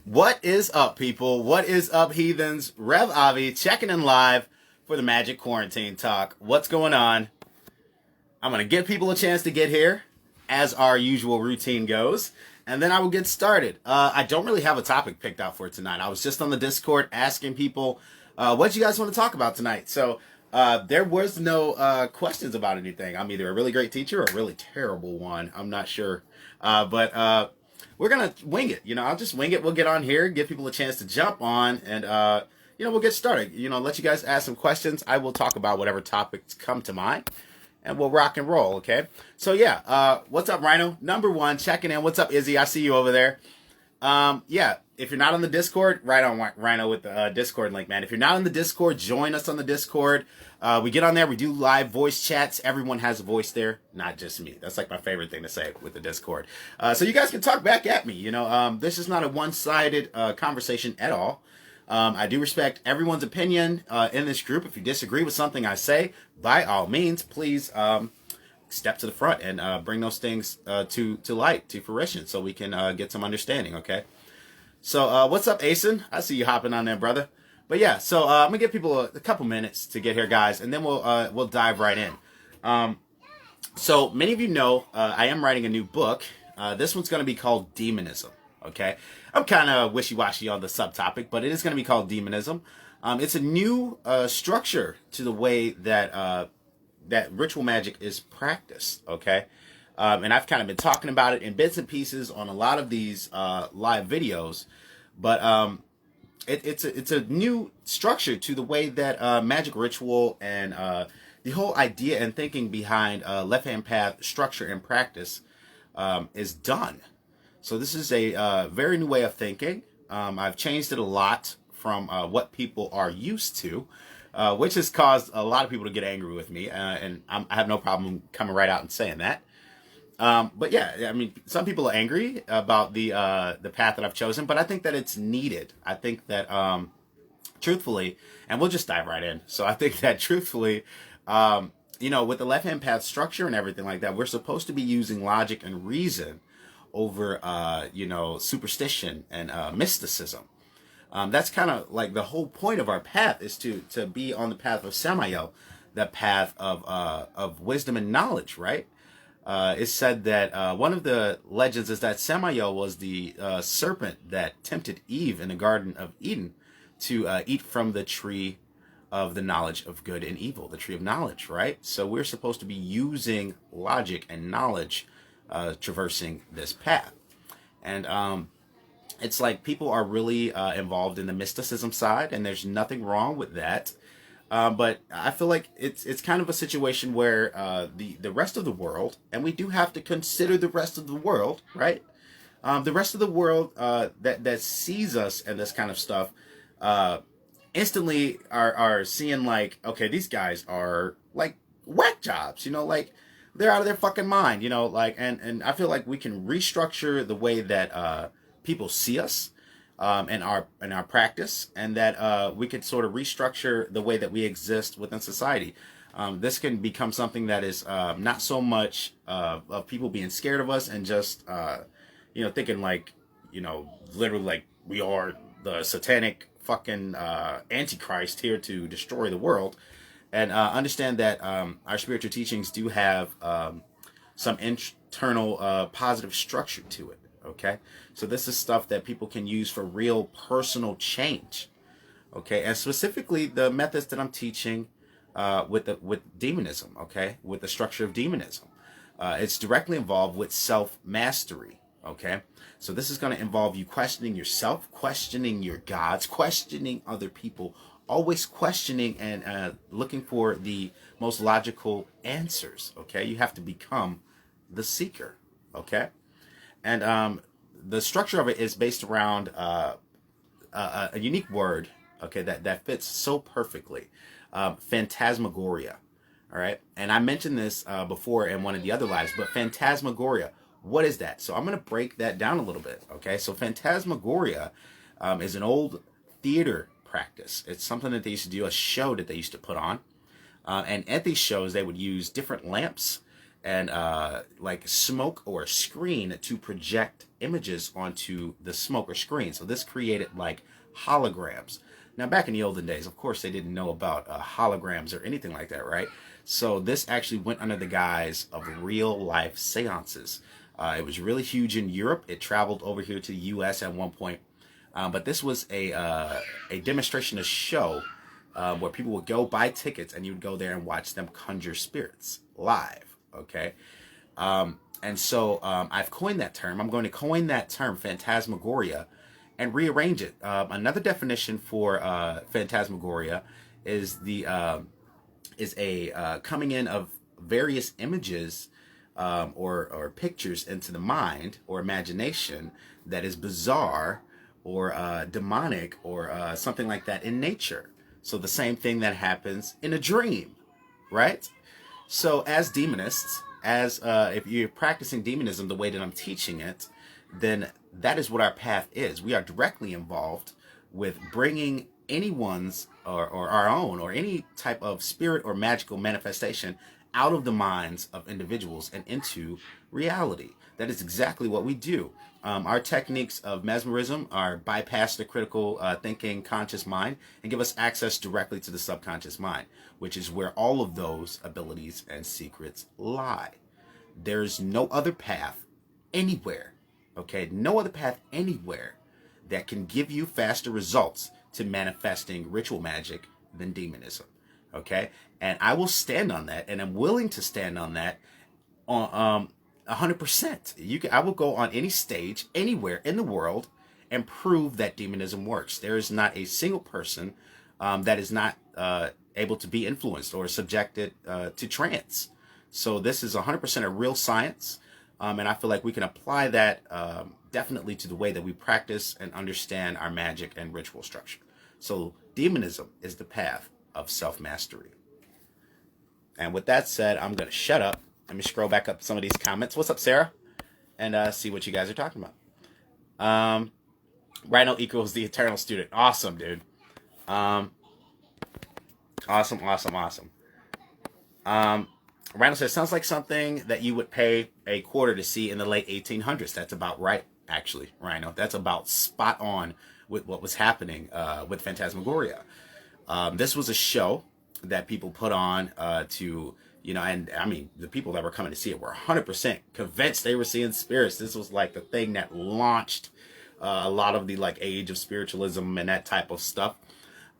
What is up, people? What is up, heathens? Rev Avi checking in live for the Magic Quarantine Talk. What's going on? I'm going to give people a chance to get here, as our usual routine goes, and then I will get started. I don't really have a topic picked out for tonight. I was just on the Discord asking people what you guys want to talk about tonight. So there was no questions about anything. I'm either a really great teacher or a really terrible one. I'm not sure. But we're going to wing it. I'll just wing it. We'll get on here, give people a chance to jump on, and, we'll get started. Let you guys ask some questions. I will talk about whatever topics come to mind, and we'll rock and roll, okay? So, yeah, what's up, Rhino? Number one, checking in. What's up, Izzy? I see you over there. Yeah, if you're not on the Discord, right on, Rhino, with the Discord link, man. If you're not on the Discord, join us on the Discord. We get on there. We do live voice chats. Everyone has a voice there, not just me. That's like my favorite thing to say with the Discord. So you guys can talk back at me. This is not a one-sided conversation at all. I do respect everyone's opinion in this group. If you disagree with something I say, by all means, please step to the front and bring those things to light, to fruition, so we can get some understanding, okay? So what's up, Asen? I see you hopping on there, brother. But yeah, so I'm going to give people a couple minutes to get here, guys, and then we'll dive right in. So many of you know I am writing a new book. This one's going to be called Demonism, okay? I'm kind of wishy-washy on the subtopic, but it is going to be called Demonism. It's a new structure to the way that that ritual magic is practiced, okay? And I've kind of been talking about it in bits and pieces on a lot of these live videos, but it's a new structure to the way that magic ritual and the whole idea and thinking behind left-hand path structure and practice is done. So this is a very new way of thinking. I've changed it a lot from what people are used to, which has caused a lot of people to get angry with me, and I have no problem coming right out and saying that. But yeah, I mean, some people are angry about the path that I've chosen, but I think that it's needed. I think that, truthfully, and we'll just dive right in. So I think that truthfully, with the left-hand path structure and everything like that, we're supposed to be using logic and reason over, superstition and mysticism. That's kind of like the whole point of our path, is to be on the path of Samael, the path of wisdom and knowledge, right? It's said that one of the legends is that Samael was the serpent that tempted Eve in the Garden of Eden to eat from the tree of the knowledge of good and evil, the tree of knowledge, right? So we're supposed to be using logic and knowledge traversing this path. And it's like people are really involved in the mysticism side, and there's nothing wrong with that. But I feel like it's kind of a situation where the rest of the world, and we do have to consider the rest of the world, right? The rest of the world that sees us and this kind of stuff instantly are seeing like, okay, these guys are like whack jobs, like they're out of their fucking mind, and I feel like we can restructure the way that people see us. In our practice, and that we could sort of restructure the way that we exist within society. This can become something that is not so much of people being scared of us and just thinking like, literally like we are the satanic fucking antichrist here to destroy the world, and understand that our spiritual teachings do have some internal positive structure to it. Okay, so this is stuff that people can use for real personal change. Okay, and specifically the methods that I'm teaching with demonism. Okay, with the structure of demonism, it's directly involved with self-mastery. Okay, so this is going to involve you questioning yourself, questioning your gods, questioning other people, always questioning and looking for the most logical answers. Okay, you have to become the seeker. Okay. And the structure of it is based around a unique word, okay, that fits so perfectly, phantasmagoria, all right? And I mentioned this before in one of the other lives, but phantasmagoria, what is that? So I'm going to break that down a little bit, okay? So phantasmagoria is an old theater practice. It's something that they used to do, a show that they used to put on. And at these shows, they would use different lamps and like smoke or a screen to project images onto the smoke or screen. So this created like holograms. Now, back in the olden days, of course, they didn't know about holograms or anything like that, right? So this actually went under the guise of real life seances. It was really huge in Europe. It traveled over here to the U.S. at one point. But this was a demonstration, a show where people would go buy tickets and you would go there and watch them conjure spirits live. Okay. And so I've coined that term. I'm going to coin that term, phantasmagoria, and rearrange it. Another definition for phantasmagoria is a coming in of various images or pictures into the mind or imagination that is bizarre or demonic or something like that in nature. So the same thing that happens in a dream, right? So as demonists, as if you're practicing demonism the way that I'm teaching it, then that is what our path is. We are directly involved with bringing anyone's or our own or any type of spirit or magical manifestation out of the minds of individuals and into reality. That is exactly what we do. Our techniques of mesmerism are bypass the critical thinking conscious mind and give us access directly to the subconscious mind, which is where all of those abilities and secrets lie. There's no other path anywhere, okay? No other path anywhere that can give you faster results to manifesting ritual magic than demonism, okay? And I will stand on that, and I'm willing to stand on that on 100%. I will go on any stage, anywhere in the world, and prove that demonism works. There is not a single person that is not able to be influenced or subjected to trance. So this is 100% a real science, and I feel like we can apply that definitely to the way that we practice and understand our magic and ritual structure. So demonism is the path of self-mastery. And with that said, I'm going to shut up. Let me scroll back up some of these comments. What's up, Sarah? And see what you guys are talking about. Rhino equals the eternal student. Awesome, dude. Awesome. Rhino says, sounds like something that you would pay a quarter to see in the late 1800s. That's about right, actually, Rhino. That's about spot on with what was happening with Phantasmagoria. This was a show that people put on to, and I mean, the people that were coming to see it were 100% convinced they were seeing spirits. This was like the thing that launched a lot of the like age of spiritualism and that type of stuff.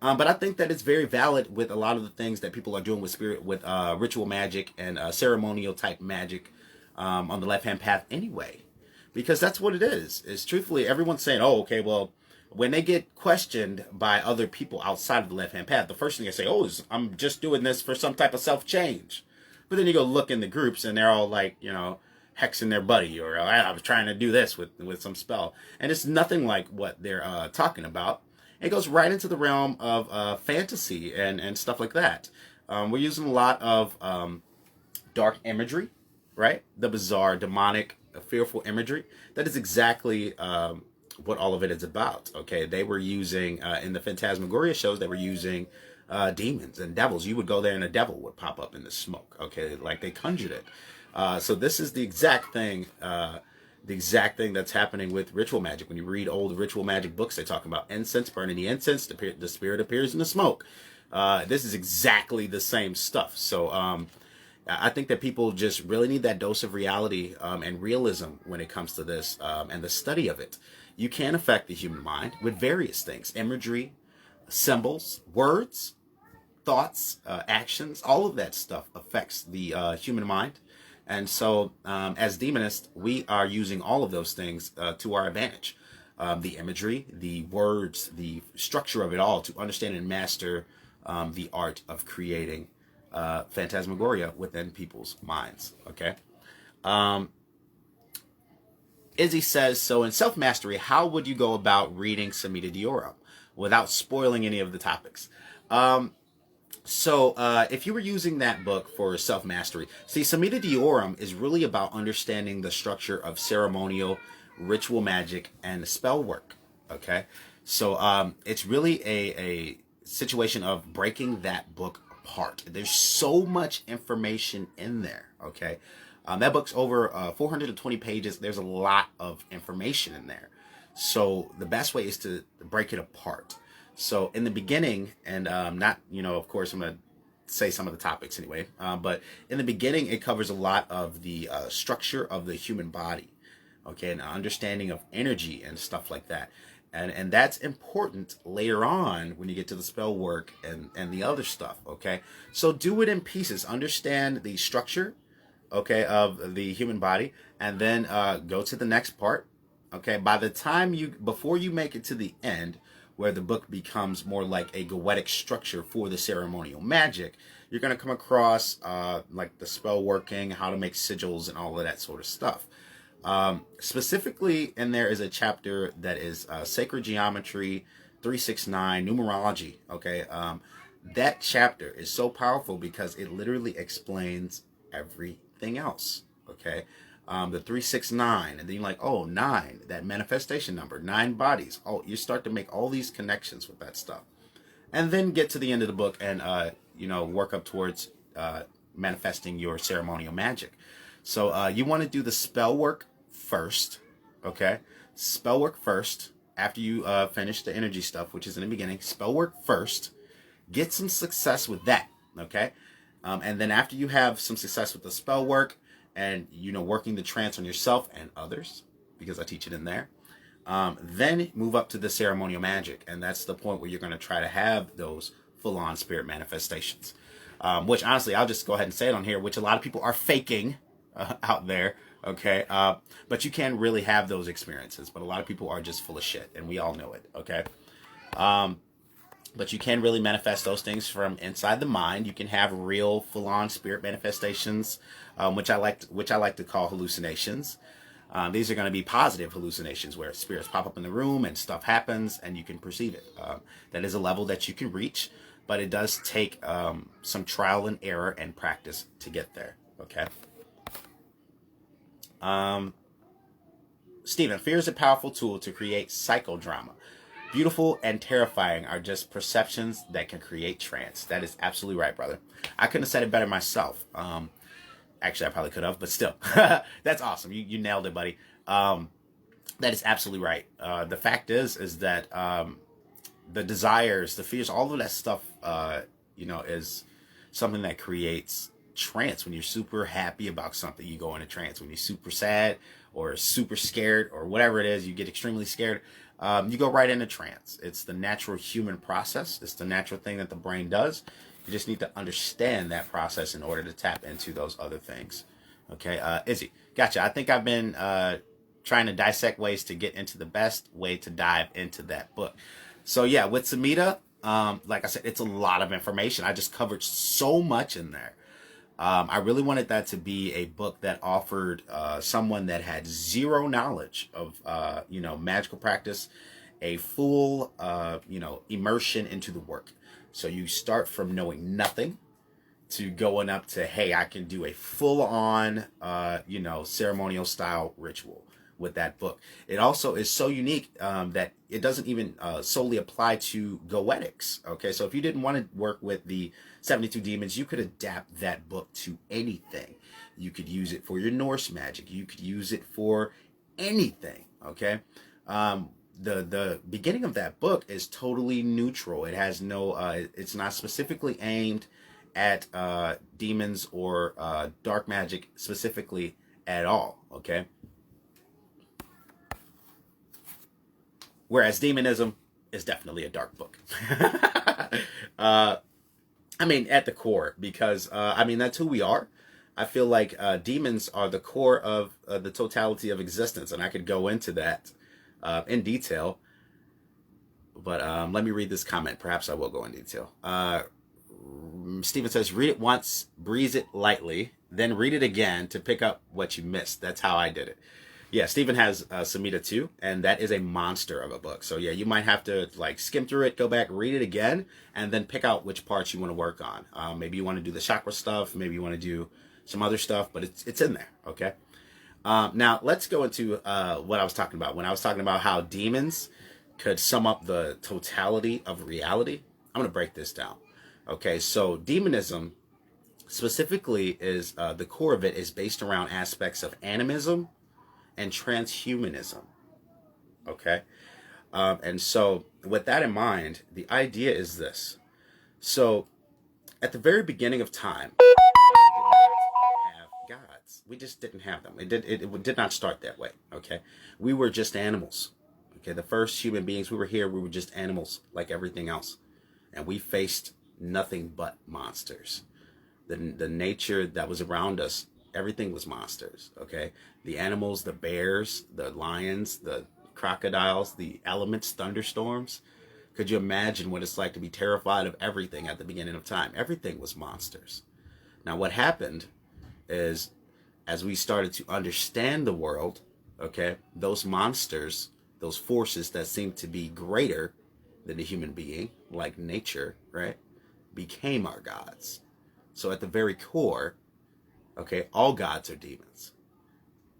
But I think that it's very valid with a lot of the things that people are doing with ritual magic and ceremonial type magic on the left-hand path anyway. Because that's what it is. It's truthfully, everyone's saying, oh, okay, well, when they get questioned by other people outside of the left-hand path, the first thing they say, oh, is I'm just doing this for some type of self-change. But then you go look in the groups and they're all like, hexing their buddy, or I was trying to do this with some spell. And it's nothing like what they're talking about. It goes right into the realm of fantasy and stuff like that. We're using a lot of dark imagery, right? The bizarre, demonic, fearful imagery. That is exactly what all of it is about, okay? They were using, in the Phantasmagoria shows, they were using demons and devils. You would go there and a devil would pop up in the smoke, okay? Like they conjured it. So this is the exact thing that's happening with ritual magic. When you read old ritual magic books, they talk about incense, burning the incense, the spirit appears in the smoke. This is exactly the same stuff. So I think that people just really need that dose of reality and realism when it comes to this and the study of it. You can affect the human mind with various things: imagery, symbols, words, thoughts, actions. All of that stuff affects the human mind. And so, as demonists, we are using all of those things to our advantage. The imagery, the words, the structure of it all, to understand and master the art of creating phantasmagoria within people's minds. Okay. Izzy says, so in self-mastery, how would you go about reading Samhita Dioram without spoiling any of the topics? So if you were using that book for self-mastery, see, Samhita Dioram is really about understanding the structure of ceremonial, ritual magic, and spell work, okay? So it's really a situation of breaking that book apart. There's so much information in there, okay? That book's over 420 pages. There's a lot of information in there. So the best way is to break it apart. So in the beginning, and not, of course, I'm going to say some of the topics anyway, but in the beginning, it covers a lot of the structure of the human body, okay, and understanding of energy and stuff like that. And that's important later on when you get to the spell work and the other stuff, okay? So do it in pieces. Understand the structure, okay, of the human body, and then go to the next part, okay? By the time before you make it to the end, where the book becomes more like a goetic structure for the ceremonial magic, you're going to come across like the spell working, how to make sigils, and all of that sort of stuff. Specifically in there is a chapter that is Sacred Geometry 369 Numerology. Okay. That chapter is so powerful because it literally explains everything else. Okay. The 369, and then you're like, oh, 9, that manifestation number, 9 bodies. Oh, you start to make all these connections with that stuff, and then get to the end of the book and work up towards manifesting your ceremonial magic. So you want to do the spell work first, okay? Spell work first after you finish the energy stuff, which is in the beginning. Spell work first. Get some success with that, okay? And then after you have some success with the spell work and, working the trance on yourself and others, because I teach it in there, then move up to the ceremonial magic. And that's the point where you're going to try to have those full-on spirit manifestations, which honestly, I'll just go ahead and say it on here, which a lot of people are faking out there. Okay. But you can really have those experiences, but a lot of people are just full of shit, and we all know it. Okay. But you can really manifest those things from inside the mind. You can have real full-on spirit manifestations, which I like to call hallucinations. These are going to be positive hallucinations where spirits pop up in the room and stuff happens and you can perceive it. That is a level that you can reach, but it does take some trial and error and practice to get there. Okay. Stephen, fear is a powerful tool to create psychodrama. Beautiful and terrifying are just perceptions that can create trance. That is absolutely right, brother. I couldn't have said it better myself. Actually, I probably could have, but still. That's awesome. You nailed it, buddy. That is absolutely right. The fact is that the desires, the fears, all of that stuff, is something that creates trance. When you're super happy about something, you go into trance. When you're super sad or super scared or whatever it is, you get extremely scared, you go right into trance. It's the natural human process. It's the natural thing that the brain does. You just need to understand that process in order to tap into those other things. Okay, Izzy, gotcha. I think I've been trying to dissect ways to get into the best way to dive into that book. So yeah, with Samhita, like I said, it's a lot of information. I just covered so much in there. I really wanted that to be a book that offered someone that had zero knowledge of, magical practice, a full, immersion into the work. So you start from knowing nothing to going up to, hey, I can do a full-on, ceremonial style ritual with that book. It also is so unique that it doesn't even solely apply to goetics. Okay, so if you didn't want to work with the 72 demons, you could adapt that book to anything. You could use it for your Norse magic. You could use it for anything. Okay. The beginning of that book is totally neutral. It has no, it's not specifically aimed at demons or dark magic specifically at all. Okay. Whereas Demonism is definitely a dark book. At the core, because, that's who we are. I feel like demons are the core of the totality of existence, and I could go into that in detail. But let me read this comment. Perhaps I will go in detail. Stephen says, read it once, breeze it lightly, then read it again to pick up what you missed. That's how I did it. Yeah, Stephen has Samhita too, and that is a monster of a book. So yeah, you might have to skim through it, go back, read it again, and then pick out which parts you want to work on. Maybe you want to do the chakra stuff, maybe you want to do some other stuff, but it's in there, okay? Now, let's go into what I was talking about. When I was talking about how demons could sum up the totality of reality, I'm going to break this down. Okay, so demonism Specifically, is the core of it is based around aspects of animism and transhumanism. Okay, and so with that in mind, the idea is this. So at the very beginning of time, we did not have gods. We just didn't have them. It did not start that way. Okay, we were just animals. Okay, the first human beings we were here, we were just animals like everything else, and we faced nothing but monsters. The nature that was around us, everything was monsters. Okay, the animals, the bears, the lions, the crocodiles, the elements, thunderstorms. Could you imagine what it's like to be terrified of everything at the beginning of time? Everything was monsters. Now, what happened is, as we started to understand the world, okay, those monsters, those forces that seem to be greater than the human being, like nature, right, became our gods. So at the very core, okay, all gods are demons,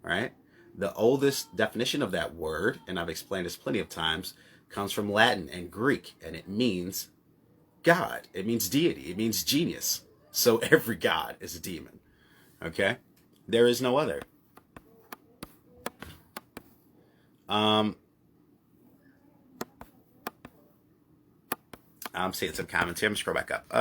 right? The oldest definition of that word, and I've explained this plenty of times, comes from Latin and Greek, and it means God. It means deity. It means genius. So every god is a demon, okay? There is no other. I'm seeing some comments here. I'm going to scroll back up.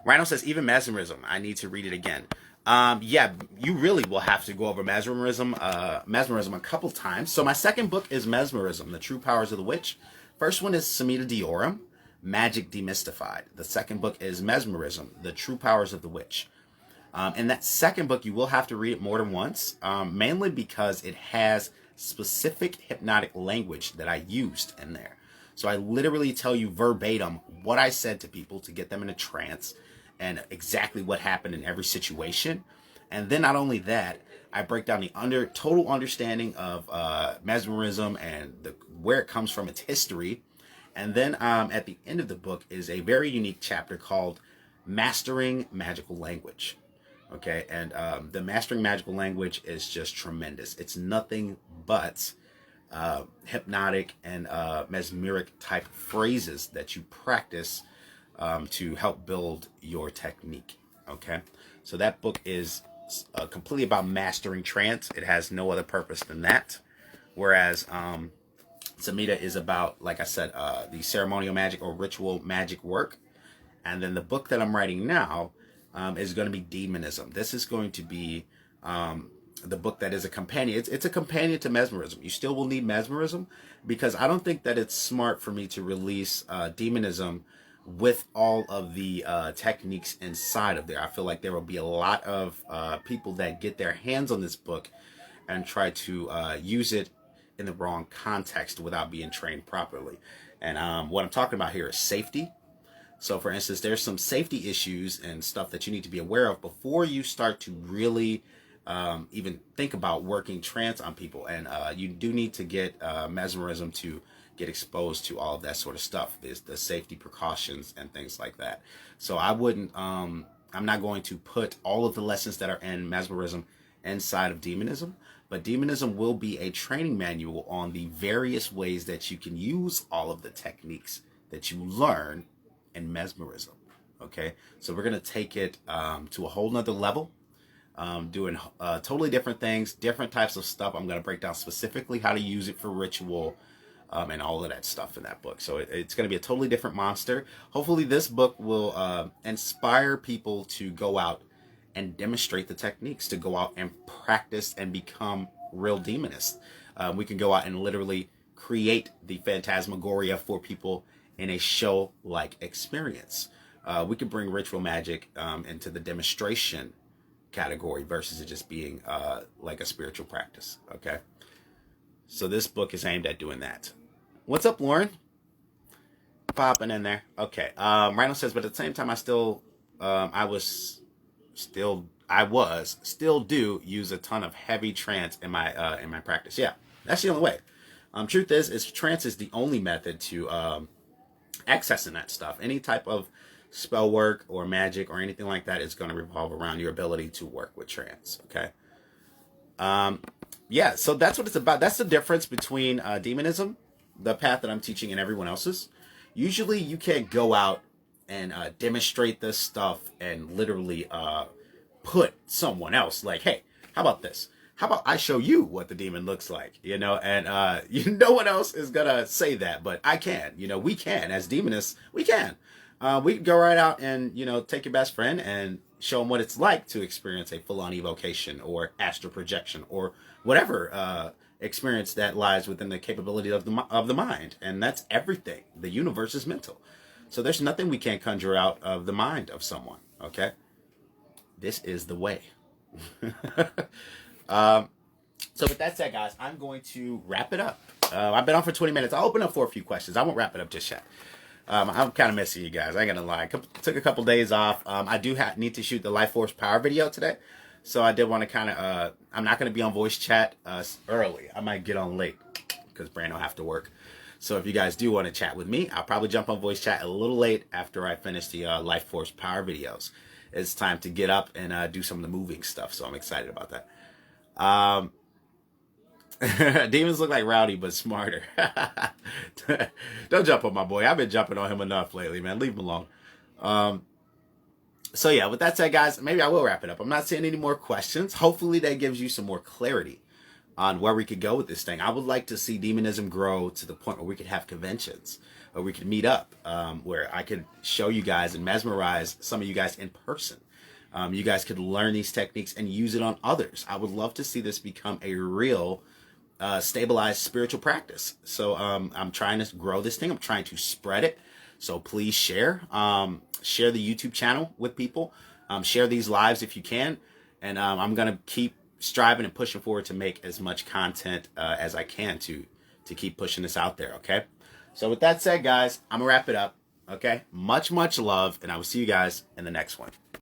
Rhino says, even mesmerism. I need to read it again. Yeah, you really will have to go over mesmerism a couple times. So my second book is Mesmerism, The True Powers of the Witch. First one is Samhita Diorum, Magic Demystified. The second book is Mesmerism, The True Powers of the Witch. In that second book, you will have to read it more than once, mainly because it has specific hypnotic language that I used in there. So I literally tell you verbatim what I said to people to get them in a trance and exactly what happened in every situation. And then not only that, I break down the total understanding of mesmerism and where it comes from, its history. And then at the end of the book is a very unique chapter called Mastering Magical Language. Okay, and the Mastering Magical Language is just tremendous. It's nothing but hypnotic and mesmeric type phrases that you practice to help build your technique. Okay, so that book is completely about mastering trance. It has no other purpose than that. Whereas Samhita is about, like I said, the ceremonial magic or ritual magic work. And then the book that I'm writing now is going to be Demonism. This is going to be the book that is a companion. It's a companion to mesmerism. You still will need mesmerism because I don't think that it's smart for me to release Demonism with all of the techniques inside of there. I feel like there will be a lot of people that get their hands on this book and try to use it in the wrong context without being trained properly. And what I'm talking about here is safety. So for instance, there's some safety issues and stuff that you need to be aware of before you start to really even think about working trance on people. And you do need to get mesmerism to get exposed to all of that sort of stuff. There's the safety precautions and things like that. So I wouldn't, I'm not going to put all of the lessons that are in mesmerism inside of Demonism, but Demonism will be a training manual on the various ways that you can use all of the techniques that you learn in mesmerism. Okay, so we're going to take it to a whole nother level, doing totally different things, different types of stuff. I'm going to break down specifically how to use it for ritual and all of that stuff in that book. So it's going to be a totally different monster. Hopefully this book will inspire people to go out and demonstrate the techniques, to go out and practice and become real demonists. We can go out and literally create the phantasmagoria for people in a show-like experience. We could bring ritual magic into the demonstration category versus it just being like a spiritual practice, okay? So this book is aimed at doing that. What's up, Lauren? Popping in there. Okay. Rhino says, but at the same time, I still do use a ton of heavy trance in my practice. Yeah, that's the only way. Truth is trance is the only method to accessing that stuff. Any type of spell work or magic or anything like that is going to revolve around your ability to work with trance. Okay. Yeah, so that's what it's about. That's the difference between Demonism, the path that I'm teaching, and everyone else's. Usually you can't go out and demonstrate this stuff and literally put someone else like, hey, how about this? How about I show you what the demon looks like, and no one else is gonna say that, but I can, we can, as demonists, we can. We can go right out and, take your best friend and show them what it's like to experience a full-on evocation or astral projection or whatever experience that lies within the capability of the mind. And that's everything. The universe is mental. So there's nothing we can't conjure out of the mind of someone, okay? This is the way. So with that said, guys, I'm going to wrap it up. I've been on for 20 minutes. I'll open up for a few questions. I won't wrap it up just yet. I'm kind of missing you guys. I ain't gonna lie. Took a couple days off. I do need to shoot the Life Force Power video today. So I did want to kind of, I'm not going to be on voice chat early. I might get on late because Brandon will have to work. So if you guys do want to chat with me, I'll probably jump on voice chat a little late after I finish the Life Force Power videos. It's time to get up and do some of the moving stuff. So I'm excited about that. Demons look like Rowdy, but smarter. Don't jump on my boy. I've been jumping on him enough lately, man. Leave him alone. So yeah, with that said, guys, maybe I will wrap it up. I'm not seeing any more questions. Hopefully that gives you some more clarity on where we could go with this thing. I would like to see demonism grow to the point where we could have conventions, or we could meet up, where I could show you guys and mesmerize some of you guys in person. You guys could learn these techniques and use it on others. I would love to see this become a real stabilized spiritual practice. So I'm trying to grow this thing. I'm trying to spread it. So please share. Share the YouTube channel with people. Share these lives if you can. And I'm going to keep striving and pushing forward to make as much content as I can to keep pushing this out there, okay? So with that said, guys, I'm going to wrap it up, okay? Much love, and I will see you guys in the next one.